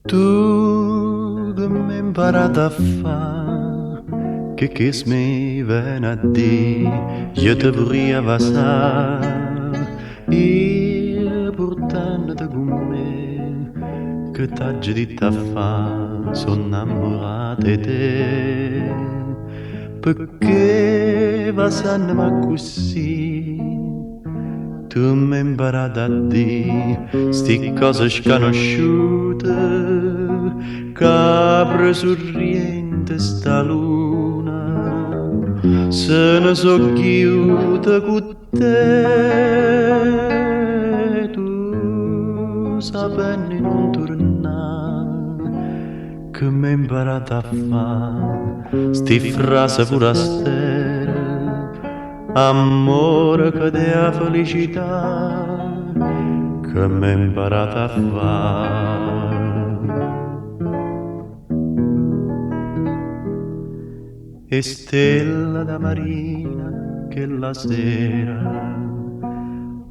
Tu che m'hai imparato a fa, che mi viene a dire, io te vorrei avvassare, io portandoti con me, che t'aggi di ta fa, sono innamorato di te, perché vasanno così. Tu mi hai imparato a dire sti cose sconosciute, capre sorriente sta luna, se ne so chiude con te. Tu sapevi non tornare, che mi hai imparato a fare sti frasi forastere. Amore che dea felicità, che m'hai imparato a fare. E stella da marina che la sera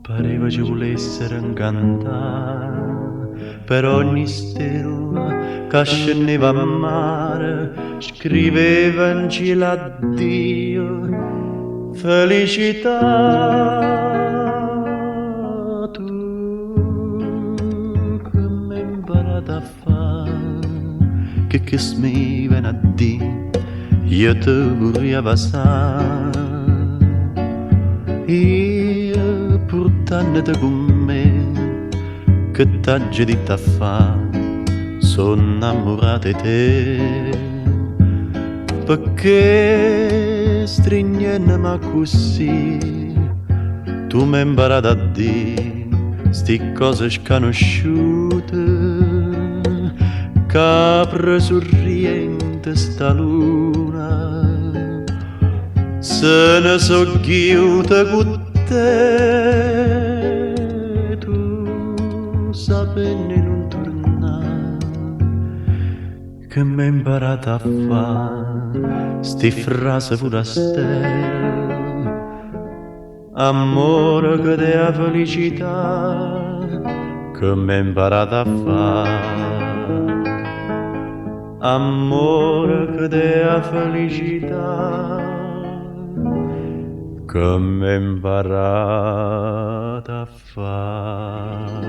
pareva ci volessero incantare, per ogni stella che scendeva a mare scriveva in cielo addio. Felicità, tu che mi hai imparato a fare, che mi viene a dire, io te vorrei abbassare, io portandoti con me, che t'aggi di ta fa, sono innamorato di te, perché stringendomi così, tu mi hai imparato a dire sti cose sconosciute, capre sorriente sta luna, se ne so chiude con te. Tu sapevi non tornare, che mi hai imparato a fare sti frasi forastere. Amore che dea felicità, che mi hai imparato a fare. Amore che dea felicità, che mi hai imparato a fare.